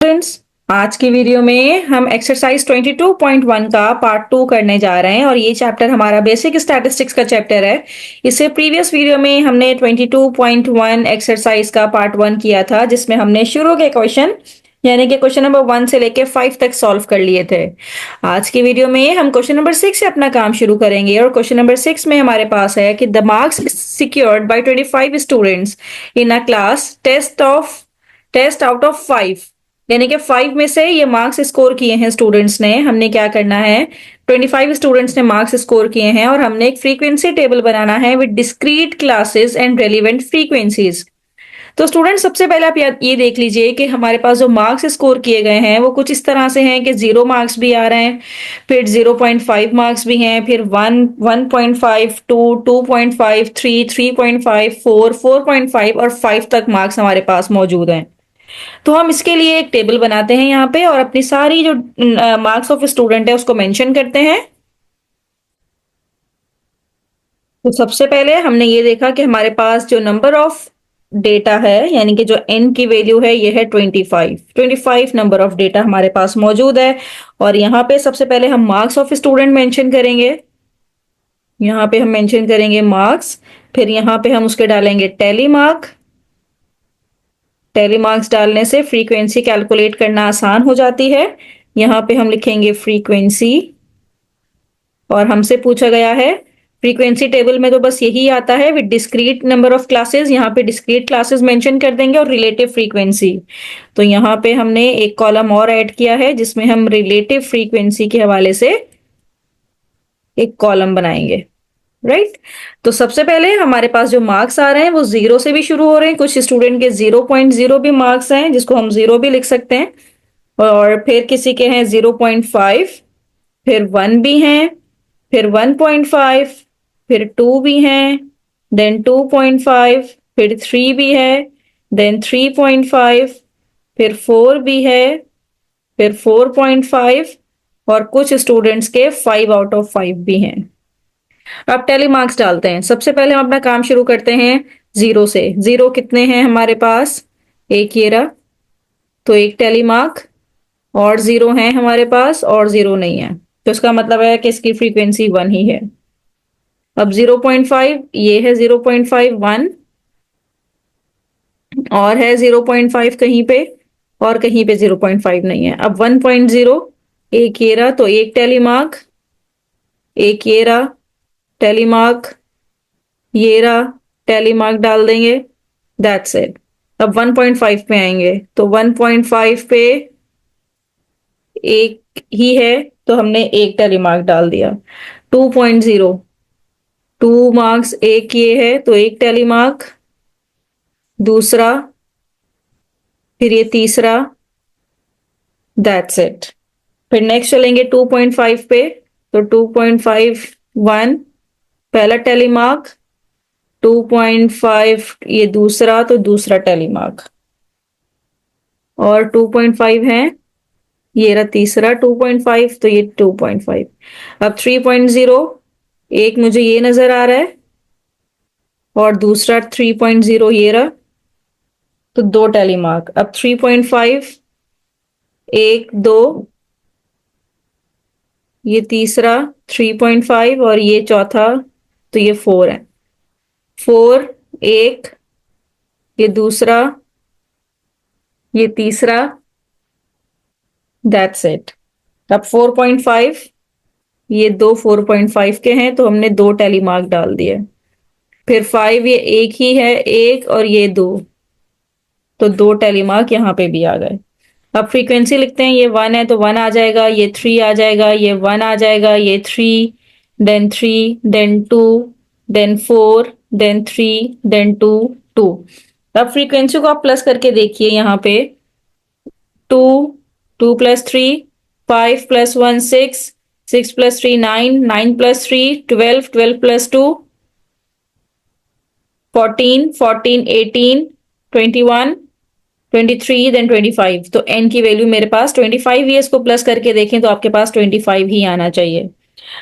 Students, आज की video में हम एक्सरसाइज 22.1 का पार्ट 2 करने जा रहे हैं और ये चैप्टर हमारा बेसिक स्टैटिस्टिक्स का चैप्टर है। इससे प्रीवियस वीडियो में हमने 22.1 एक्सरसाइज का पार्ट 1 किया था, जिसमें हमने शुरू के क्वेश्चन यानी कि क्वेश्चन नंबर 1 से लेके 5 तक सॉल्व कर लिए थे। आज की वीडियो में हम क्वेश्चन नंबर 6 से अपना काम शुरू करेंगे और क्वेश्चन नंबर 6 में हमारे पास है कि the marks secured by 25 students in a class test out of 5, यानी कि 5 में से ये मार्क्स स्कोर किए हैं स्टूडेंट्स ने। हमने क्या करना है, 25 स्टूडेंट्स ने मार्क्स स्कोर किए हैं और हमने एक फ्रीक्वेंसी टेबल बनाना है with discrete classes and relevant frequencies. तो स्टूडेंट, सबसे पहले आप ये देख लीजिए कि हमारे पास जो मार्क्स स्कोर किए गए हैं वो कुछ इस तरह से हैं कि 0 मार्क्स भी आ रहे हैं, फिर 0.5 मार्क्स भी हैं, फिर 1, 1.5, 2, 2.5, 3, 3.5, 4, 4.5 और 5 तक मार्क्स हमारे पास मौजूद हैं। तो हम इसके लिए एक टेबल बनाते हैं यहाँ पे और अपनी सारी जो मार्क्स ऑफ स्टूडेंट है उसको मेंशन करते हैं। तो सबसे पहले हमने ये देखा कि हमारे पास जो नंबर ऑफ डेटा है, यानी कि जो n की वैल्यू है, ये है 25 नंबर ऑफ डेटा हमारे पास मौजूद है। और यहाँ पे सबसे पहले हम मार्क्स ऑफ स्टूडेंट मेंशन करेंगे। यहाँ पे हम मेंशन करेंगे मार्क्स, फिर यहाँ पे हम उसके डालेंगे टैली मार्क्स डालने से फ्रीक्वेंसी कैलकुलेट करना आसान हो जाती है। यहाँ पे हम लिखेंगे फ्रीक्वेंसी और हमसे पूछा गया है फ्रीक्वेंसी टेबल में, तो बस यही आता है with discrete number of classes. यहाँ पे डिस्क्रीट क्लासेस मेंशन कर देंगे और रिलेटिव फ्रीक्वेंसी। तो यहाँ पे हमने एक कॉलम और ऐड किया है जिसमें हम रिलेटिव फ्रीक्वेंसी के हवाले से एक कॉलम बनाएंगे, राइट। तो सबसे पहले हमारे पास जो मार्क्स आ रहे हैं वो 0 से भी शुरू हो रहे हैं। कुछ स्टूडेंट के 0.0 भी मार्क्स हैं, जिसको हम 0 भी लिख सकते हैं। और फिर किसी के हैं 0.5, फिर 1 भी हैं, फिर 1.5, फिर 2 भी हैं, देन 2.5, फिर 3 भी है, देन 3.5, फिर 4 भी है, फिर 4.5 और कुछ स्टूडेंट्स के 5 आउट ऑफ 5 भी हैं। अब टैली मार्क्स डालते हैं। सबसे पहले हम अपना काम शुरू करते हैं 0 से। 0 कितने हैं हमारे पास, एक ये रहा, तो एक टैली मार्क। और 0 है हमारे पास और 0 नहीं है, तो इसका मतलब है कि इसकी फ्रीक्वेंसी 1 ही है। अब 0.5, ये है 0.5, 1 और है 0.5 कहीं पे और कहीं पे 0.5 नहीं है। अब 1.0, एक ये रहा, तो एक टैली मार्क, एक ये रहा टैली मार्क, ये रहा टैली मार्क डाल देंगे, दैट्स इट। अब 1.5 पे आएंगे, तो 1.5 पे एक ही है, तो हमने एक टैली मार्क डाल दिया। 2.0, 2 मार्क्स, एक ये है तो एक टैली मार्क, दूसरा, फिर ये तीसरा, दैट्स इट। फिर नेक्स्ट चलेंगे 2.5 पे, तो 2.5, 1 पहला टैली मार्क, 2.5 ये दूसरा, तो दूसरा टैली मार्क, और 2.5 है, ये रहा तीसरा 2.5, तो ये 2.5। अब 3.0, एक मुझे ये नजर आ रहा है और दूसरा 3.0 ये रहा, तो दो टैली मार्क। अब 3.5, एक, दो, ये तीसरा 3.5 और ये चौथा, तो ये 4 है। 4, एक, ये दूसरा, ये तीसरा, दैट्स इट। अब 4.5, ये दो 4.5 के हैं, तो हमने दो टैली मार्क डाल दिए। फिर 5, ये एक ही है, एक और ये दो, तो दो टैली मार्क यहाँ पे भी आ गए। अब फ्रीक्वेंसी लिखते हैं, ये 1 है तो 1 आ जाएगा, ये 3 आ जाएगा, ये 1 आ जाएगा, ये 3, देन 2, देन 4, देन 3, देन 2, 2। अब फ्रीक्वेंसी को आप प्लस करके देखिए, यहाँ पे 2, 2 plus 3, 5 plus 1 6, 6 plus 3 9, 9 plus 3 12, 12 plus 2 14, 14 18, 21, 23, then 25। तो n की वैल्यू मेरे पास 25 ही है। इसको प्लस करके देखें तो आपके पास 25 ही आना चाहिए।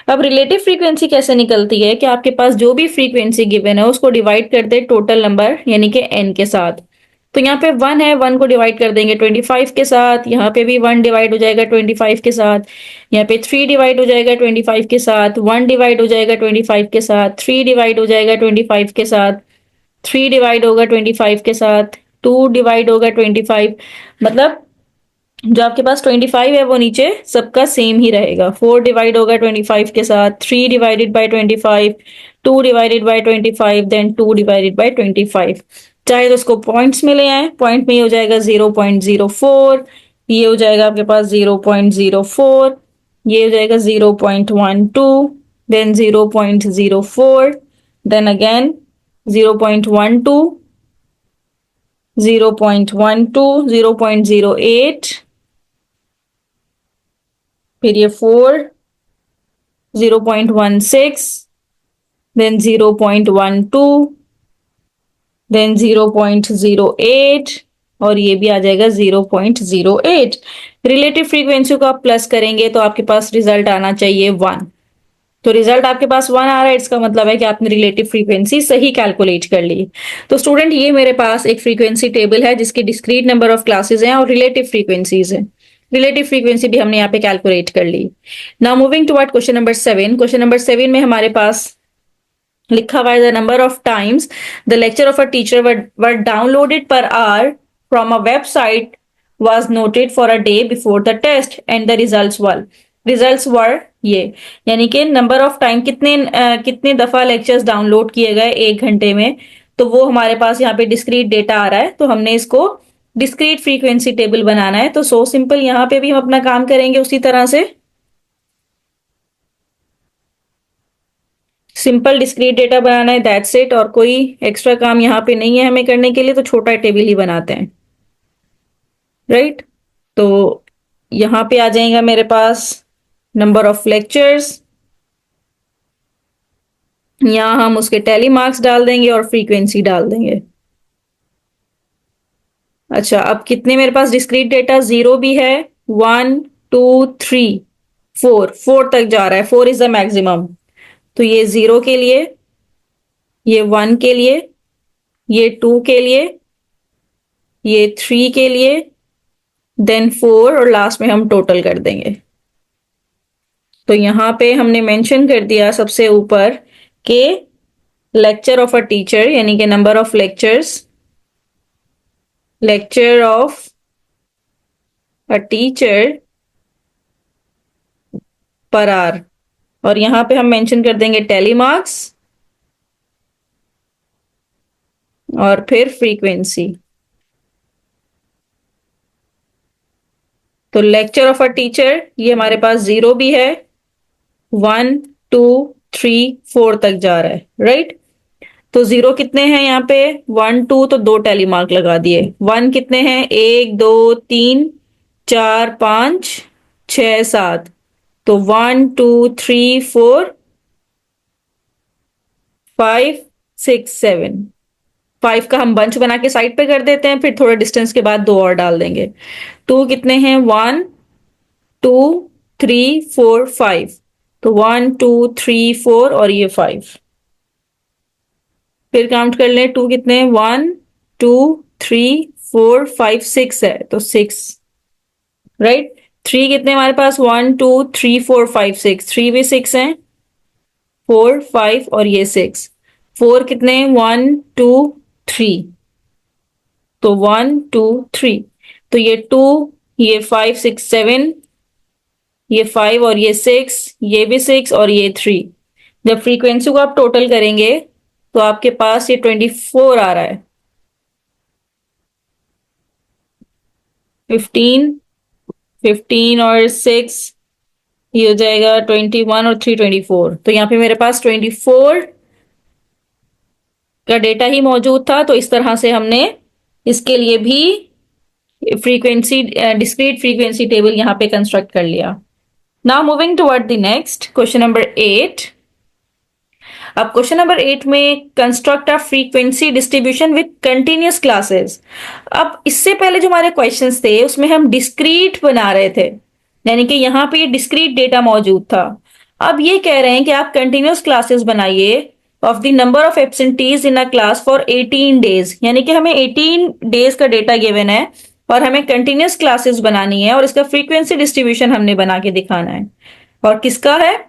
अब रिलेटिव फ्रीक्वेंसी कैसे निकलती है कि आपके पास जो भी फ्रीक्वेंसी गिवन है उसको डिवाइड कर दे टोटल नंबर यानी कि n के साथ। तो यहाँ पे 1 है, 1 को डिवाइड कर देंगे 25 के साथ, यहाँ पे भी 1 डिवाइड हो जाएगा 25 के साथ, यहाँ पे 3 डिवाइड हो जाएगा 25 के साथ, 1 डिवाइड हो जाएगा 25 के साथ, 3 डिवाइड हो जाएगा 25 के साथ, 3 डिवाइड होगा 25 के साथ, 2 डिवाइड होगा 25, मतलब जो आपके पास 25 है वो नीचे सबका सेम ही रहेगा। 4 डिवाइड होगा 25 के साथ, 3 divided by 25, 2 divided by 25, then 2 divided by 25। चाहे तो उसको पॉइंट्स में ले आए, पॉइंट में ये हो जाएगा 0.04, ये हो जाएगा आपके पास 0.04, ये हो जाएगा 0.12, देन 0.04, देन अगेन 0.12, 0.12, 0.08, फिर ये 4, 0.16, देन 0.12, देन 0.08, और ये भी आ जाएगा 0.08। रिलेटिव फ्रीक्वेंसी को आप प्लस करेंगे तो आपके पास रिजल्ट आना चाहिए 1। तो रिजल्ट आपके पास 1 आ रहा है, इसका मतलब है कि आपने रिलेटिव फ्रीक्वेंसी सही कैलकुलेट कर ली। तो स्टूडेंट ये मेरे पास एक फ्रीक्वेंसी टेबल है जिसकी डिस्क्रीट नंबर ऑफ क्लासेस हैं और रिलेटिव फ्रीक्वेंसीज हैं। रिलेटिव फ्रीक्वेंसी भी हमने यहाँ पे कैलकुलेट कर ली। Now moving toward question number 7। Question number 7 में हमारे पास लिखा हुआ है the number of times the lecture of a teacher were downloaded per hour from a website was noted for a day before the test and the results were ये, यानी कि number of time कितने दफा lectures download किए गए 1 घंटे में, तो वो हमारे पास यहाँ पे डिस्क्रीट डेटा आ रहा है। तो हमने इसको डिस्क्रीट फ्रीक्वेंसी टेबल बनाना है। तो सो सिंपल, यहाँ पे भी हम अपना काम करेंगे उसी तरह से, सिंपल डिस्क्रीट डेटा बनाना है, दैट्स इट। और कोई एक्स्ट्रा काम यहाँ पे नहीं है हमें करने के लिए, तो छोटा टेबल ही बनाते हैं, राइट। तो यहाँ पे आ जाएगा मेरे पास नंबर ऑफ लेक्चर्स, यहाँ हम उसके टैली मार्क्स डाल देंगे और फ्रीक्वेंसी डाल देंगे। अच्छा, अब कितने मेरे पास डिस्क्रीट डेटा, 0 भी है, 1 2 3 4 तक जा रहा है, 4 इज द मैक्सिमम। तो ये 0 के लिए, ये 1 के लिए, ये 2 के लिए, ये 3 के लिए, देन 4, और लास्ट में हम टोटल कर देंगे। तो यहां पे हमने मेंशन कर दिया सबसे ऊपर के लेक्चर ऑफ अ टीचर, यानी कि number of lectures, lecture of a teacher per hour, और यहां पे हम मेंशन कर देंगे टैली मार्क्स और फिर फ्रीक्वेंसी। तो लेक्चर ऑफ अ टीचर ये हमारे पास 0 भी है, 1 2 3 4 तक जा रहा है, राइट। तो 0 कितने हैं यहाँ पे, 1 2, तो 2 टैली मार्क लगा दिए। 1 कितने हैं, 1 2 3 4 5 6 7, तो 1 2 3 4 5 6 7, 5 का हम बंच बना के साइड पे कर देते हैं, फिर थोड़ा डिस्टेंस के बाद 2 और डाल देंगे। 2 कितने हैं, 1 2 3 4 5, तो 1 2 3 4 और ये 5। फिर काउंट कर लें, 2 कितने, 1 2 3 4 5 6 है, तो 6, राइट। 3 कितने हमारे पास, 1 2 3 4 5 6, 3 भी 6 हैं, 4 5 और ये 6। 4 कितने, 1 2 3, तो 1 2 3, तो ये 2, ये 5 6 7, ये 5 और ये 6, ये भी 6 और ये 3। जब फ्रीक्वेंसी को आप टोटल करेंगे तो आपके पास ये 24 आ रहा है, 15 15 और 6, ये हो जाएगा 21 और 3 24। तो यहाँ पे मेरे पास 24 का डेटा ही मौजूद था। तो इस तरह से हमने इसके लिए भी फ्रीक्वेंसी डिस्क्रीट फ्रीक्वेंसी टेबल यहाँ पे कंस्ट्रक्ट कर लिया। Now moving toward the next question number 8। अब क्वेश्चन नंबर 8 में construct a frequency distribution with continuous classes. अब इससे पहले जो हमारे क्वेश्चंस थे उसमें हम डिस्क्रीट बना रहे थे, यानी कि यहाँ पे डिस्क्रीट डेटा मौजूद था। अब ये कह रहे हैं कि आप कंटिन्यूअस क्लासेस बनाइए of the number of absentees in a class for 18 days, यानी कि हमें 18 डेज का डेटा गिवन है और हमें कंटिन्यूस क्लासेस बनानी है और इसका फ्रीक्वेंसी डिस्ट्रीब्यूशन हमने बना के दिखाना है। और किसका है?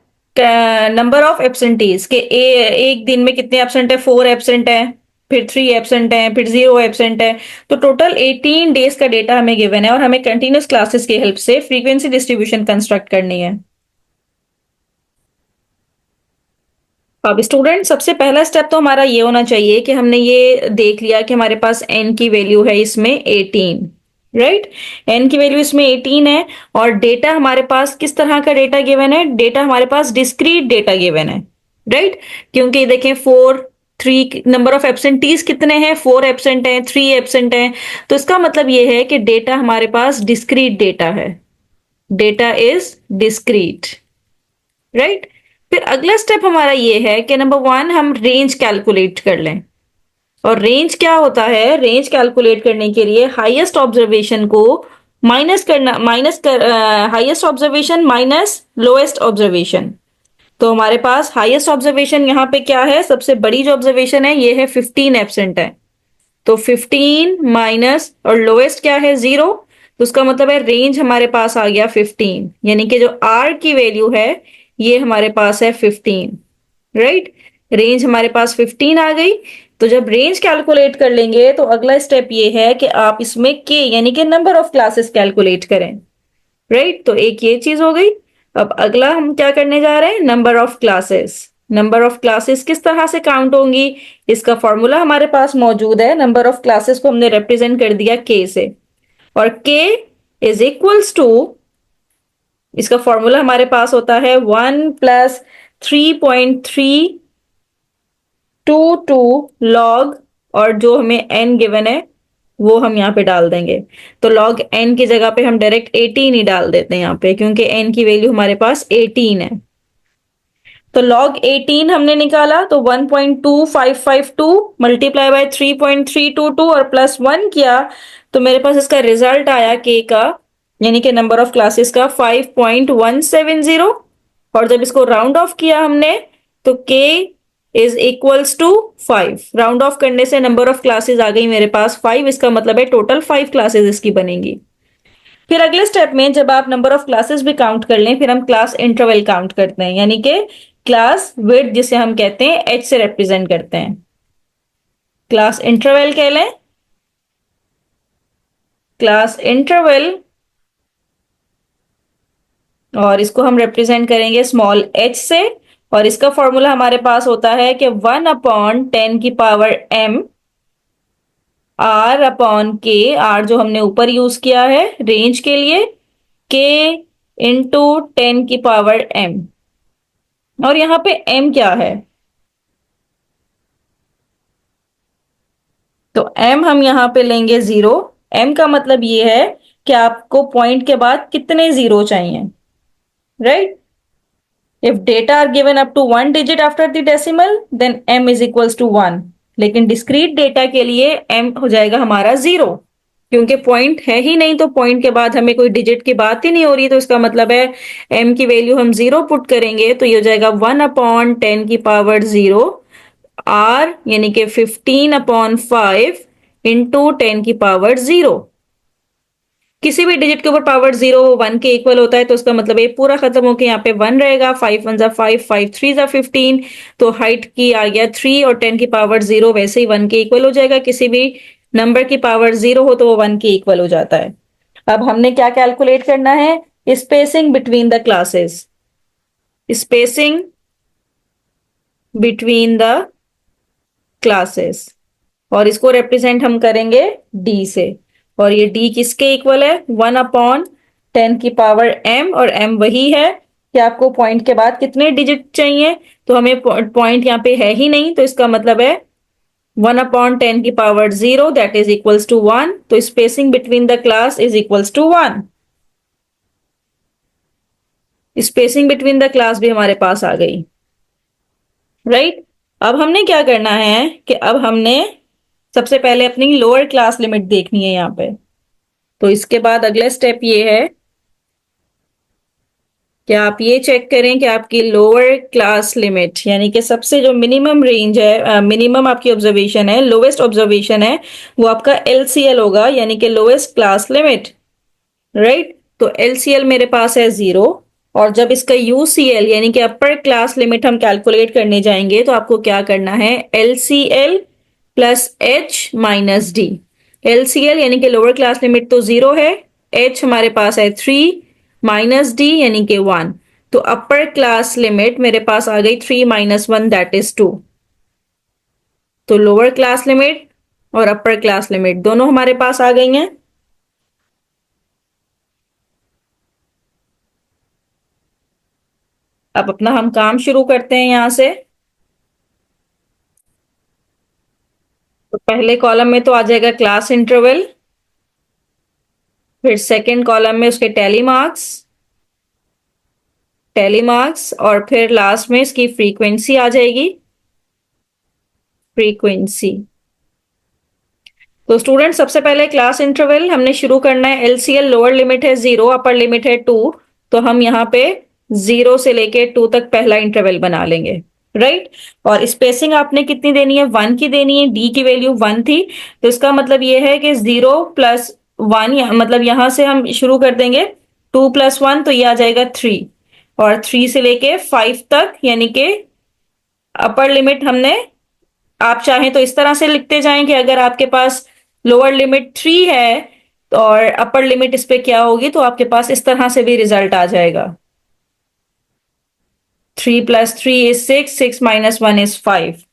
नंबर ऑफ एब्सेंटीज के एक दिन में कितने एब्सेंट है? 4 एब्सेंट है, फिर 3 एब्सेंट है, फिर 0 एब्सेंट है। तो टोटल 18 डेज का डेटा हमें गिवन है और हमें कंटिन्यूस क्लासेस की हेल्प से फ्रीक्वेंसी डिस्ट्रीब्यूशन कंस्ट्रक्ट करनी है। अब स्टूडेंट, सबसे पहला स्टेप तो हमारा ये होना चाहिए कि हमने ये देख लिया कि हमारे पास n की वैल्यू है इसमें 18, राइट? n की वैल्यू इसमें 18 है और डेटा हमारे पास किस तरह का डेटा गिवन है? डेटा हमारे पास डिस्क्रीट डेटा गिवन है, राइट? क्योंकि देखें 3 नंबर ऑफ एब्सेंटीज कितने हैं? 4 एब्सेंट हैं, 3 एब्सेंट हैं। तो इसका मतलब ये है कि डेटा हमारे पास डिस्क्रीट डेटा है, डेटा इज डिस्क्रीट, राइट? फिर अगला स्टेप हमारा ये है कि नंबर 1 हम रेंज कैलकुलेट कर लें। और रेंज क्या होता है? रेंज कैलकुलेट करने के लिए हाईएस्ट ऑब्जर्वेशन को माइनस करना, highest observation minus lowest observation. तो हमारे पास हाईएस्ट ऑब्जर्वेशन यहाँ पे क्या है? सबसे बड़ी जो ऑब्जर्वेशन है ये है 15 एब्सेंट है, तो 15 माइनस और लोएस्ट क्या है? 0। तो उसका मतलब है रेंज हमारे पास आ गया 15, यानी कि जो आर की वैल्यू है ये हमारे पास है 15, राइट? रेंज हमारे पास 15 आ गई। तो जब रेंज कैलकुलेट कर लेंगे तो अगला स्टेप ये है कि आप इसमें के यानी कि नंबर ऑफ क्लासेस कैलकुलेट करें, राइट? तो एक ये चीज हो गई। अब अगला हम क्या करने जा रहे हैं? Number of classes. Number of classes किस तरह से काउंट होंगी? इसका फॉर्मूला हमारे पास मौजूद है। नंबर ऑफ क्लासेस को हमने रिप्रेजेंट कर दिया के से, और के इज इक्वल्स टू, इसका फॉर्मूला हमारे पास होता है 1 प्लस 3.322 लॉग, और जो हमें n गिवन है वो हम यहाँ पे डाल देंगे। तो log n की जगह पे हम डायरेक्ट 18 ही डाल देते हैं यहाँ पे, क्योंकि n की वैल्यू हमारे पास 18 है। तो log 18 हमने निकाला, तो 1.2552 मल्टीप्लाई बाय 3.322 और प्लस 1 किया, तो मेरे पास इसका रिजल्ट आया k का, यानी कि नंबर ऑफ क्लासेस का 5.170। और जब इसको राउंड ऑफ किया हमने तो k is equals to 5। Round off करने से नंबर ऑफ क्लासेस आ गई मेरे पास 5, इसका मतलब है टोटल 5 क्लासेस इसकी बनेंगी। फिर अगले स्टेप में जब आप नंबर ऑफ क्लासेस भी काउंट कर लें, फिर हम क्लास इंटरवल काउंट करते हैं, यानी कि क्लास विड्थ जिसे हम कहते हैं h से रिप्रेजेंट करते हैं। क्लास इंटरवल कह लें, क्लास इंटरवल, और इसको हम रिप्रेजेंट करेंगे स्मॉल h से। और इसका फॉर्मूला हमारे पास होता है कि 1/10 की पावर m r/k, r जो हमने ऊपर यूज किया है रेंज के लिए, k इंटू 10 की पावर m। और यहाँ पे m क्या है? तो m हम यहाँ पे लेंगे 0। m का मतलब ये है कि आपको पॉइंट के बाद कितने जीरो चाहिए, right? If data are given up to 1 digit after the decimal then m is equals to 1। लेकिन डिस्क्रीट डेटा के लिए m हो जाएगा हमारा 0, क्योंकि पॉइंट है ही नहीं, तो पॉइंट के बाद हमें कोई डिजिट की बात ही नहीं हो रही। तो इसका मतलब है m की वैल्यू हम 0 पुट करेंगे तो ये हो जाएगा 1/10 की पावर 0 r, यानी कि 15/5 इंटू 10 की पावर 0। किसी भी डिजिट के ऊपर पावर 0 1 के इक्वल होता है, तो उसका मतलब ये पूरा खत्म होकर यहाँ पे 1 रहेगा। 5 1 जा 5, 5 3 जा 15, तो हाइट की आ गया 3 और 10 की पावर 0 वैसे ही 1 के इक्वल हो जाएगा। किसी भी नंबर की पावर 0 हो तो वो 1 के इक्वल हो जाता है। अब हमने क्या कैलकुलेट करना है? Spacing between the classes, spacing between the classes, और इसको रिप्रेजेंट हम करेंगे d से। और ये d किसके इक्वल है? 1/10 की पावर m, और m वही है कि आपको पॉइंट के बाद कितने डिजिट चाहिए। तो हमें पॉइंट यहाँ पे है ही नहीं, तो इसका मतलब है 1/10 की power 0 that is equals to 1। तो spacing between the class is equals to 1। Spacing between the class भी हमारे पास आ गई, राइट? अब हमने क्या करना है कि अब हमने सबसे पहले अपनी लोअर क्लास लिमिट देखनी है यहाँ पे। तो इसके बाद अगला स्टेप ये है क्या आप ये चेक करें कि आपकी लोअर क्लास लिमिट यानी कि सबसे जो मिनिमम रेंज है, मिनिमम आपकी ऑब्जर्वेशन है, लोवेस्ट ऑब्जर्वेशन है, वो आपका एलसीएल होगा यानी कि लोएस्ट क्लास लिमिट, राइट। तो एलसीएल मेरे पास है 0। और जब इसका यूसीएल यानी कि अपर क्लास लिमिट हम कैलकुलेट करने जाएंगे तो आपको क्या करना है, LCL plus H minus D. LCL यानी कि लोअर क्लास लिमिट तो 0 है, एच हमारे पास है 3, माइनस डी यानी कि 1। तो अपर क्लास लिमिट मेरे पास आ गई 3 - 1 दैट इज 2। तो लोअर क्लास लिमिट और अपर क्लास लिमिट दोनों हमारे पास आ गई हैं। अब अपना हम काम शुरू करते हैं यहां से। तो पहले कॉलम में तो आ जाएगा क्लास इंटरवल, फिर सेकंड कॉलम में उसके टैली मार्क्स और फिर लास्ट में इसकी फ्रीक्वेंसी आ जाएगी, फ्रीक्वेंसी। तो स्टूडेंट सबसे पहले क्लास इंटरवल हमने शुरू करना है। एलसीएल लोअर लिमिट है 0, अपर लिमिट है 2। तो हम यहाँ पे 0 से लेके 2 तक पहला इंटरवल बना लेंगे, राइट। और स्पेसिंग आपने कितनी देनी है, 1 की देनी है। डी की वैल्यू 1 थी, तो इसका मतलब ये है कि 0 + 1, मतलब यहां से हम शुरू कर देंगे 2 + 1, तो ये आ जाएगा 3। और 3 से लेके 5 तक यानी कि अपर लिमिट हमने, आप चाहें तो इस तरह से लिखते जाएं कि अगर आपके पास लोअर लिमिट 3 है और अपर लिमिट इस पे क्या होगी, तो आपके पास इस तरह से भी रिजल्ट आ जाएगा। 3 + 3 = 6, 6 - 1 = 5।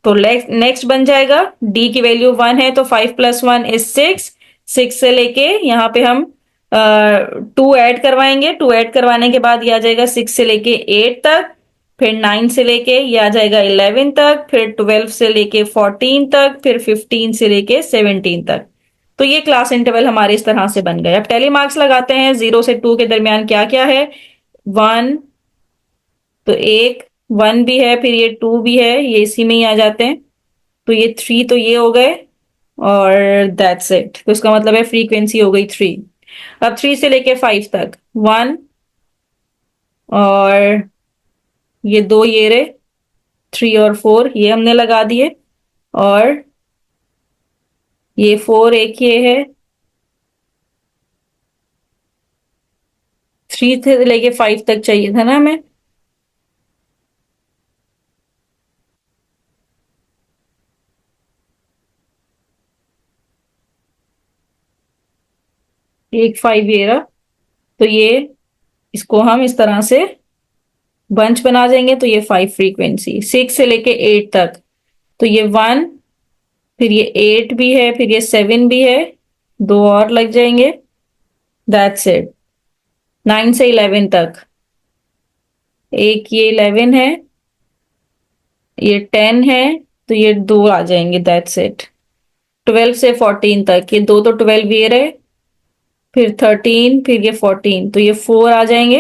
तो नेक्स्ट बन जाएगा, डी की वैल्यू 1 है तो 5 + 1 = 6। 6 से लेके यहाँ पे हम 2 ऐड करवाएंगे। 2 ऐड करवाने के बाद ये आ जाएगा 6 से लेके 8 तक, फिर 9 से लेके ये आ जाएगा 11 तक, फिर 12 से लेके 14 तक, फिर 15 से लेके 17 तक। तो ये क्लास इंटरवल हमारे इस तरह से बन गए। अब टेली मार्क्स लगाते हैं, 0 से 2 के दरमियान क्या क्या है। 1, तो एक 1 भी है, फिर ये 2 भी है, ये इसी में ही आ जाते हैं। तो ये 3 तो ये हो गए, और दैट्स इट। तो इसका मतलब है फ्रीक्वेंसी हो गई 3। अब 3 से लेके 5 तक 1, और ये 2 ये रहे, 3 और 4 ये हमने लगा दिए, और ये 4 एक ये है। 3 से लेके 5 तक चाहिए था ना हमें। एक 5 ये रहा, तो ये इसको हम इस तरह से बंच बना देंगे। तो ये 5 फ्रीक्वेंसी। 6 से लेके 8 तक, तो ये 1, फिर ये 8 भी है, फिर ये 7 भी है, 2 और लग जाएंगे, दैट्स इट। 9 से 11 तक, एक ये 11 है, ये 10 है, तो ये 2 आ जाएंगे, दैट्स इट। 12 से 14 तक, ये 2 तो 12 ये रहे, फिर 13, फिर ये 14, तो ये 4 आ जाएंगे।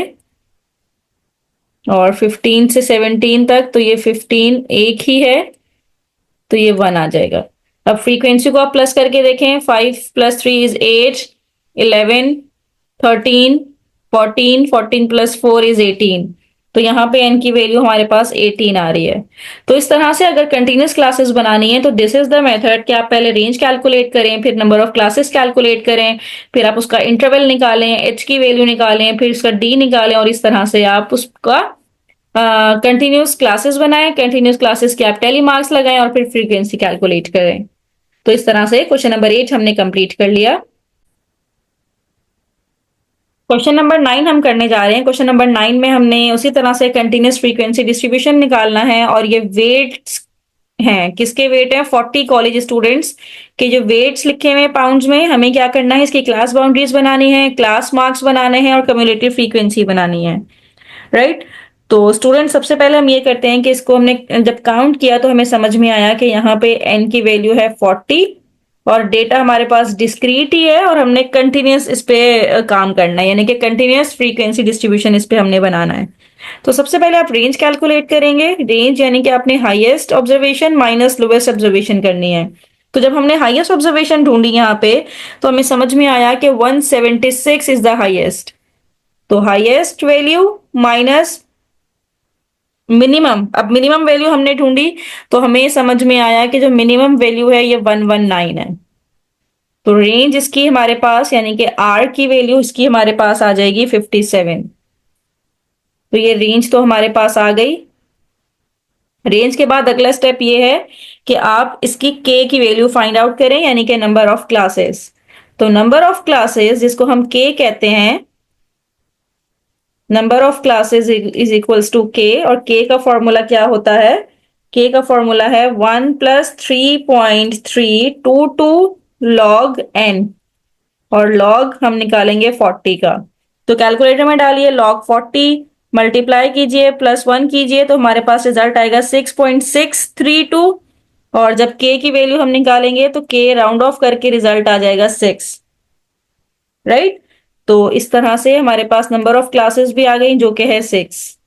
और 15 से 17 तक, तो ये 15 एक ही है, तो ये 1 आ जाएगा। अब फ्रीक्वेंसी को आप प्लस करके देखें, 5 + 3 = 8, 11, 13, 14, 14 + 4 = 18। तो यहाँ पे n की वैल्यू हमारे पास 18 आ रही है। तो इस तरह से अगर कंटिन्यूस क्लासेस बनानी है तो दिस इज द मेथड कि आप पहले रेंज कैलकुलेट करें, फिर नंबर ऑफ क्लासेस कैलकुलेट करें, फिर आप उसका इंटरवल निकालें, एच की वैल्यू निकालें, फिर उसका डी निकालें, और इस तरह से आप उसका कंटिन्यूस क्लासेस बनाएं। कंटिन्यूस क्लासेस के आप टेली मार्क्स लगाएं और फिर फ्रीक्वेंसी कैलकुलेट करें। तो इस तरह से क्वेश्चन नंबर 8 हमने कंप्लीट कर लिया। क्वेश्चन नंबर 9 हम करने जा रहे हैं। क्वेश्चन नंबर 9 में हमने उसी तरह से कंटिन्यूस फ्रीक्वेंसी डिस्ट्रीब्यूशन निकालना है, और ये वेट्स हैं, किसके वेट हैं, 40 कॉलेज स्टूडेंट्स के जो वेट्स लिखे हुए हैं पाउंड्स में। हमें क्या करना है, इसकी क्लास बाउंड्रीज बनानी है, क्लास मार्क्स बनाने हैं, और कम्युलेटिव फ्रीक्वेंसी बनानी है, राइट। तो स्टूडेंट सबसे पहले हम ये करते हैं कि इसको हमने जब काउंट किया तो हमें समझ में आया कि यहाँ पे n की वैल्यू है 40, और डेटा हमारे पास डिस्क्रीट ही है, और हमने कंटिन्यूस इस पे काम करना है, यानी कि कंटिन्यूस फ्रीक्वेंसी डिस्ट्रीब्यूशन इस पे हमने बनाना है। तो सबसे पहले आप रेंज कैलकुलेट करेंगे। रेंज यानी कि आपने highest observation minus lowest observation करनी है। तो जब हमने हाईएस्ट ऑब्जर्वेशन ढूंढी यहाँ पे, तो हमें समझ में आया कि 176 इज द हाईएस्ट। तो हाईएस्ट वैल्यू माइनस मिनिमम। अब मिनिमम वैल्यू हमने ढूंढी तो हमें समझ में आया कि जो मिनिमम वैल्यू है ये 119 है। तो रेंज इसकी हमारे पास यानी कि आर की वैल्यू इसकी हमारे पास आ जाएगी 57। तो ये रेंज तो हमारे पास आ गई। रेंज के बाद अगला स्टेप ये है कि आप इसकी के की वैल्यू फाइंड आउट करें यानी कि नंबर ऑफ क्लासेस। तो नंबर ऑफ क्लासेस जिसको हम के कहते हैं, number of classes is equals to K, और के का फॉर्मूला क्या होता है? के का फॉर्मूला है 1+3.322 लॉग एन, और लॉग हम निकालेंगे 40 का। तो कैलकुलेटर में डालिए लॉग 40, मल्टीप्लाई कीजिए +1 कीजिए तो हमारे पास रिजल्ट आएगा 6.632। और जब के की वैल्यू हम निकालेंगे तो के राउंड ऑफ करके रिजल्ट आ जाएगा 6, राइट। तो इस तरह से हमारे पास नंबर ऑफ क्लासेस भी आ गई जो कि है 6।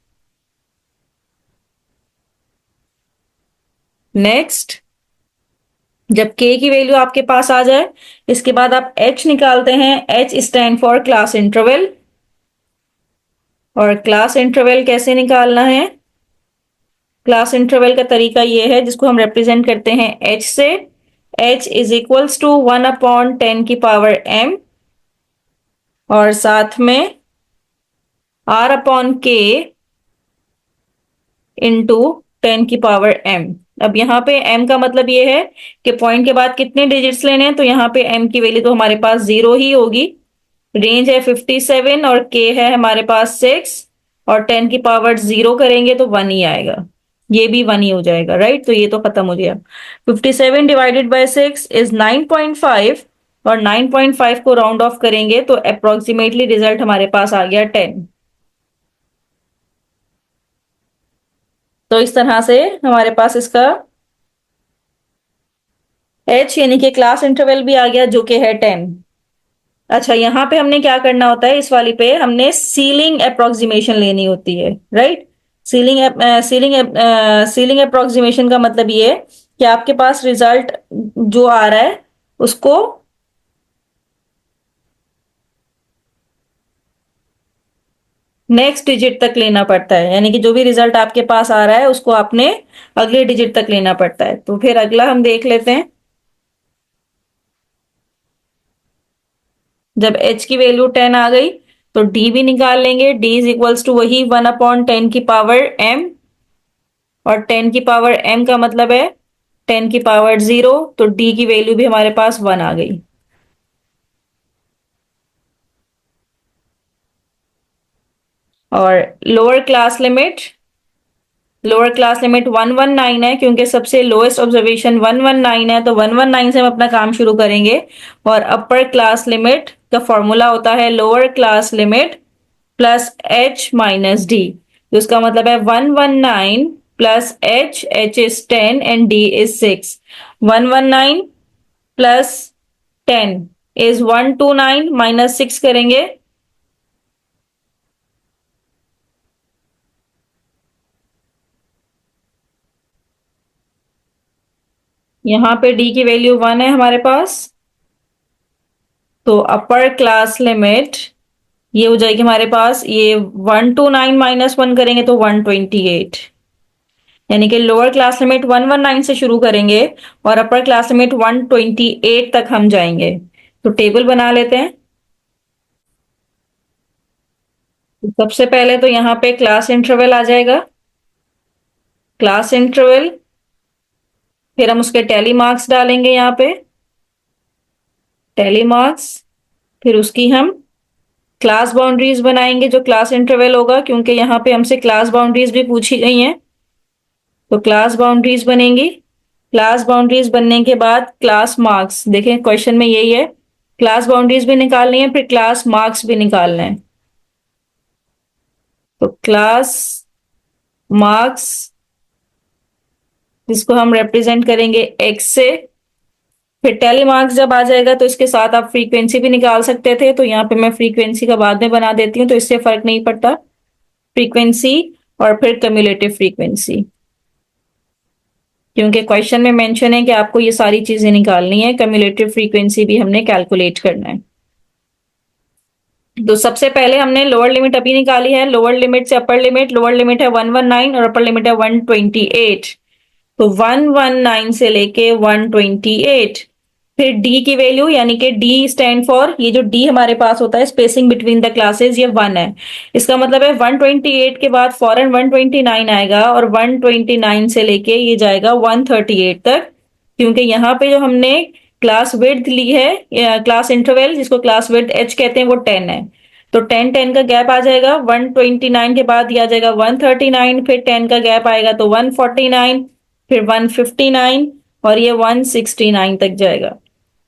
नेक्स्ट, जब के की वैल्यू आपके पास आ जाए इसके बाद आप एच निकालते हैं। H stand for class interval. और क्लास इंटरवल कैसे निकालना है? क्लास इंटरवल का तरीका ये है जिसको हम रिप्रेजेंट करते हैं एच से। H is equals to 1/10⁻m, और साथ में r/k इंटू 10⁻m। अब यहाँ पे m का मतलब ये है कि पॉइंट के बाद कितने डिजिट्स लेने हैं, तो यहाँ पे m की वैल्यू तो हमारे पास 0 ही होगी। रेंज है 57 और k है हमारे पास 6, और 10⁻0 करेंगे तो 1 ही आएगा। ये भी 1 ही हो जाएगा, राइट। तो ये तो खत्म हो गया। 57 डिवाइडेड बाय 6 इज 9.5, और 9.5 को राउंड ऑफ करेंगे तो अप्रोक्सीमेटली रिजल्ट हमारे पास आ गया 10। तो इस तरह से हमारे पास इसका एच यानी कि क्लास इंटरवल भी आ गया जो कि है 10। अच्छा, यहाँ पे हमने क्या करना होता है, इस वाली पे हमने सीलिंग अप्रोक्सीमेशन लेनी होती है, राइट। सीलिंग अप्रोक्सीमेशन का मतलब ये है कि आपके पास रिजल्ट जो आ रहा है उसको नेक्स्ट डिजिट तक लेना पड़ता है, यानी कि जो भी रिजल्ट आपके पास आ रहा है उसको आपने अगले डिजिट तक लेना पड़ता है। तो फिर अगला हम देख लेते हैं। जब h की वैल्यू 10 आ गई तो d भी निकाल लेंगे। d इज इक्वल्स टू वही 1/10⁻m, और 10⁻m का मतलब है 10⁻0, तो d की वैल्यू भी हमारे पास 1 आ गई। और लोअर क्लास लिमिट 119 है, क्योंकि सबसे लोएस्ट ऑब्जर्वेशन 119 है, तो 119 से हम अपना काम शुरू करेंगे। और अपर क्लास लिमिट का फॉर्मूला होता है lower class limit plus h minus D. तो इसका मतलब है 119 plus h is 10 and d is 6। 119 plus 10 is 129, minus 6 करेंगे यहाँ पे d की वैल्यू 1 है हमारे पास। तो अपर क्लास लिमिट ये हो जाएगी हमारे पास, ये 129 माइनस 1 करेंगे तो 128, यानी कि लोअर क्लास लिमिट 119 से शुरू करेंगे और अपर क्लास लिमिट 128 तक हम जाएंगे। तो टेबल बना लेते हैं। तो सबसे पहले तो यहाँ पे क्लास इंटरवल आ जाएगा। क्लास इंटरवल, फिर हम उसके टैली मार्क्स डालेंगे यहाँ पे, टैली मार्क्स। फिर उसकी हम क्लास बाउंड्रीज बनाएंगे जो क्लास इंटरवल होगा, क्योंकि यहाँ पे हमसे क्लास बाउंड्रीज भी पूछी गई हैं। तो क्लास बाउंड्रीज बनेंगी। क्लास बाउंड्रीज बनने के बाद क्लास मार्क्स, देखें क्वेश्चन में यही है, क्लास बाउंड्रीज भी निकालनी है फिर क्लास मार्क्स भी निकालना है। तो क्लास मार्क्स जिसको हम रिप्रेजेंट करेंगे एक्स से, फिर टैली मार्क्स जब आ जाएगा तो इसके साथ आप फ्रीक्वेंसी भी निकाल सकते थे, तो यहाँ पे मैं फ्रीक्वेंसी का बाद में बना देती हूँ तो इससे फर्क नहीं पड़ता। फ्रीक्वेंसी और फिर कम्युलेटिव फ्रीक्वेंसी, क्योंकि क्वेश्चन में मेंशन है कि आपको ये सारी चीजें निकालनी है। कम्युलेटिव फ्रीक्वेंसी भी हमने कैलकुलेट करना है। तो सबसे पहले हमने लोअर लिमिट अभी निकाली है, लोअर लिमिट से अपर लिमिट, लोअर लिमिट है 119 और अपर लिमिट है 128। तो 119 से लेके 128, फिर डी की वैल्यू यानी कि डी स्टैंड फॉर, ये जो डी हमारे पास होता है स्पेसिंग बिटवीन द क्लासेस, ये 1 है। इसका मतलब है 128 के बाद फॉरन 129 आएगा और 129 से लेके ये जाएगा 138 तक, क्योंकि यहाँ पे जो हमने क्लास विड्थ ली है, क्लास इंटरवल जिसको क्लास विड्थ एच कहते हैं, वो 10 है। तो 10 10 का गैप आ जाएगा, 129 के बाद ये आ जाएगा 139, फिर 10 का गैप आएगा तो 149, फिर 159 और ये 169 तक जाएगा।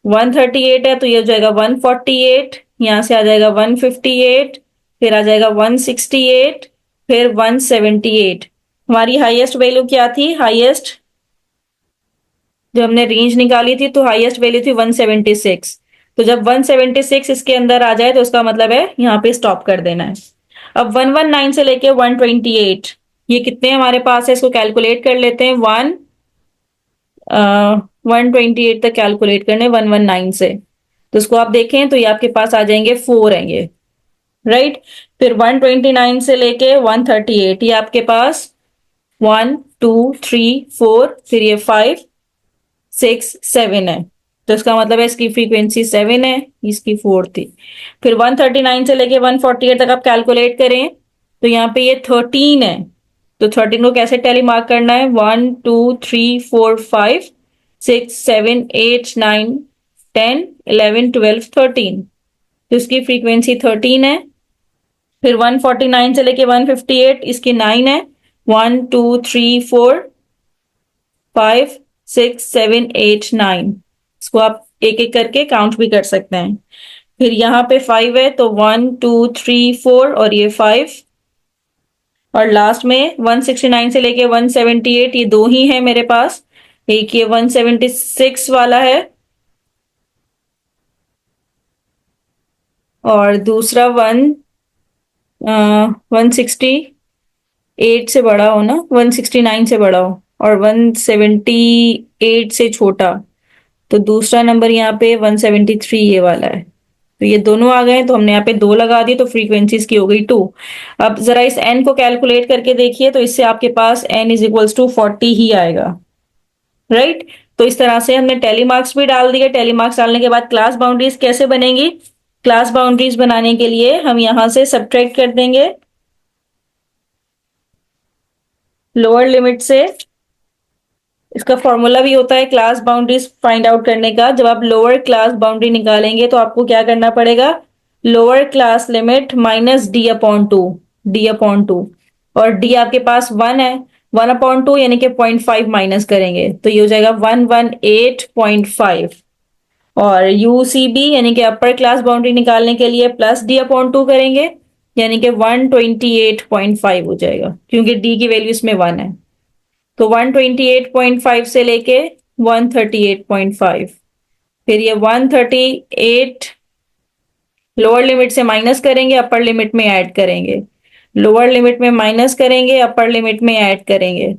138 है तो ये हो जाएगा 148, यहां से आ जाएगा 158, फिर आ जाएगा 168, फिर 178। हमारी हाईएस्ट वैल्यू क्या थी? हाईएस्ट जब हमने रेंज निकाली थी तो हाईएस्ट वैल्यू थी 176। तो जब 176 इसके अंदर आ जाए तो उसका मतलब है यहाँ पे स्टॉप कर देना है। अब 119 से लेके 128 ये कितने हमारे पास है, इसको कैलकुलेट कर लेते हैं। 128 तक कैलकुलेट करने 119 से, तो इसको आप देखें तो ये आपके पास आ जाएंगे 4 है ये, राइट। फिर 129 से लेके 138 ये आपके पास 1 2 3 4, फिर ये 5 6 7 है, तो इसका मतलब है इसकी फ्रीक्वेंसी 7 है, इसकी 4 थी। फिर 139 से लेके 148 तक आप कैलकुलेट करें तो यहाँ पे ये 13 है। तो 13 को कैसे टैली मार्क करना है? 1 2 3 4 5 6 7 8 9 10 11 12 13, तो इसकी फ्रीक्वेंसी 13 है। फिर 149 से लेके 158 इसकी 9 है। 1 2 3 4 5 6 7 8 9, इसको आप एक एक करके काउंट भी कर सकते हैं। फिर यहाँ पे 5 है तो 1 2 3 4 और ये 5, और लास्ट में 169 से लेके 178 ये दो ही है मेरे पास, एक ये 176 वाला है और दूसरा 168 से बड़ा हो ना, 169 से बड़ा हो और 178 से छोटा, तो दूसरा नंबर यहाँ पे 173 ये वाला है। तो ये दोनों आ गए तो हमने यहाँ पे 2 लगा दिए, तो फ्रीक्वेंसी इसकी हो गई 2। अब जरा इस n को कैलकुलेट करके देखिए तो इससे आपके पास n इज इक्वल्स टू 40 ही आएगा, राइट। तो इस तरह से हमने टेली मार्क्स भी डाल दिए। टेली मार्क्स डालने के बाद क्लास बाउंड्रीज कैसे बनेंगी? क्लास बाउंड्रीज बनाने के लिए हम यहां से सब्ट्रैक्ट कर देंगे लोअर लिमिट से। इसका फॉर्मूला भी होता है क्लास बाउंड्रीज फाइंड आउट करने का। जब आप लोअर क्लास बाउंड्री निकालेंगे तो आपको क्या करना पड़ेगा? Lower class limit minus D upon two, D upon two, और डी आपके पास 1 है, 1 अपॉन टू यानी कि 0.5 माइनस करेंगे तो ये हो जाएगा 118.5। और यूसीबी यानी कि अपर क्लास बाउंड्री निकालने के लिए प्लस डी अपॉन टू करेंगे यानी कि 128.5 हो जाएगा, क्योंकि डी की वैल्यू इसमें 1 है। तो 128.5 से लेके 138.5, फिर ये 138 लोअर लिमिट से माइनस करेंगे, अपर लिमिट में ऐड करेंगे, लोअर लिमिट में माइनस करेंगे, अपर लिमिट में ऐड करेंगे,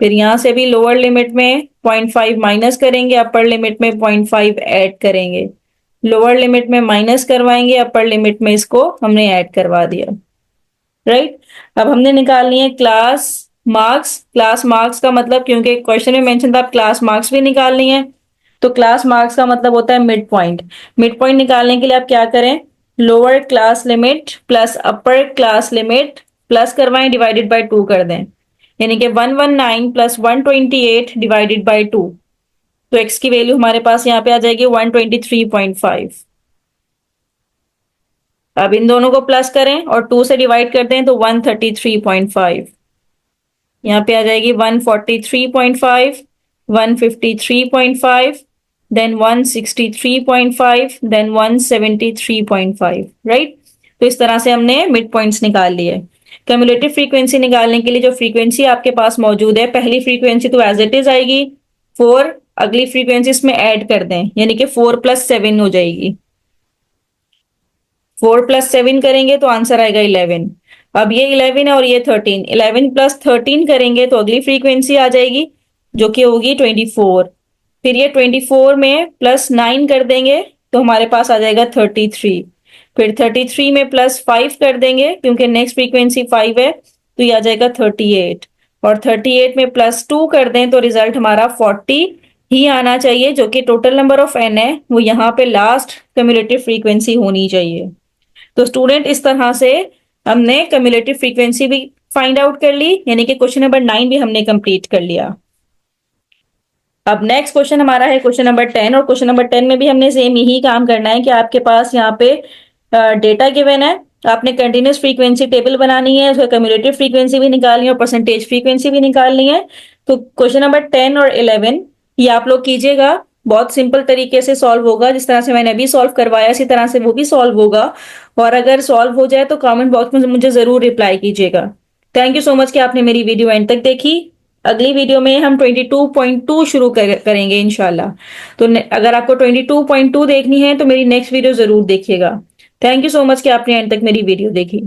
फिर यहां से भी लोअर लिमिट में 0.5 माइनस करेंगे, अपर लिमिट में 0.5 ऐड करेंगे, लोअर लिमिट में माइनस करवाएंगे, अपर लिमिट में इसको हमने ऐड करवा दिया, राइट। अब हमने निकालनी है क्लास मार्क्स। क्लास मार्क्स का मतलब, क्योंकि क्वेश्चन में मेंशन था आप क्लास मार्क्स भी निकालनी है, तो क्लास मार्क्स का मतलब होता है मिड पॉइंट। मिड पॉइंट निकालने के लिए आप क्या करें? Lower class limit plus upper class limit plus करवाएं, डिवाइडेड बाय 2 कर दें, यानी कि 119 प्लस 128 डिवाइडेड बाय 2, तो x की वैल्यू हमारे पास यहाँ पे आ जाएगी 123.5। अब इन दोनों को प्लस करें और 2 से डिवाइड कर दें तो 133.5, यहाँ पे आ जाएगी 143.5, 153.5, देन 163.5, देन 173.5, राइट। तो इस तरह से हमने मिड पॉइंट्स निकाल लिए। क्यूमुलेटिव फ्रीक्वेंसी निकालने के लिए जो फ्रीक्वेंसी आपके पास मौजूद है, पहली फ्रीक्वेंसी तो एज इट इज आएगी 4, अगली फ्रीक्वेंसी इसमें ऐड कर दें यानी कि 4 + 7 हो जाएगी। 4 + 7 करेंगे तो आंसर आएगा 11। अब ये 11 है और ये 13, 11 + 13 करेंगे तो अगली फ्रीक्वेंसी आ जाएगी जो कि होगी 24। फिर ये 24 में +9 कर देंगे तो हमारे पास आ जाएगा 33। फिर 33 में +5 कर देंगे क्योंकि नेक्स्ट फ्रीक्वेंसी 5 है, तो ये आ जाएगा 38। और 38 में +2 कर दें तो रिजल्ट हमारा 40 ही आना चाहिए, जो कि टोटल नंबर ऑफ n है, वो यहाँ पे लास्ट कम्युलेटिव फ्रीक्वेंसी होनी चाहिए। तो स्टूडेंट इस तरह से हमने कम्युलेटिव फ्रीक्वेंसी भी फाइंड आउट कर ली, यानी कि क्वेश्चन नंबर 9 भी हमने कंप्लीट कर लिया। अब नेक्स्ट क्वेश्चन हमारा है क्वेश्चन नंबर 10, और क्वेश्चन नंबर 10 में भी हमने सेम यही काम करना है कि आपके पास यहाँ पे डेटा गिवन है, आपने कंटिन्यूस फ्रीक्वेंसी टेबल बनानी है, उसका कम्युलेटिव फ्रीक्वेंसी भी निकालनी है और परसेंटेज फ्रीक्वेंसी भी निकालनी है। तो क्वेश्चन नंबर 10 और 11 ये आप लोग कीजिएगा, बहुत सिंपल तरीके से सॉल्व होगा, जिस तरह से मैंने अभी सॉल्व करवाया इसी तरह से वो भी सॉल्व होगा। और अगर सॉल्व हो जाए तो कमेंट बॉक्स में मुझे जरूर रिप्लाई कीजिएगा। थैंक यू सो मच कि आपने मेरी वीडियो एंड तक देखी। अगली वीडियो में हम 22.2 शुरू करेंगे इंशाल्लाह। तो अगर आपको 22.2 देखनी है तो मेरी नेक्स्ट वीडियो जरूर देखिएगा। थैंक यू सो मच कि आपने एंड तक मेरी वीडियो देखी।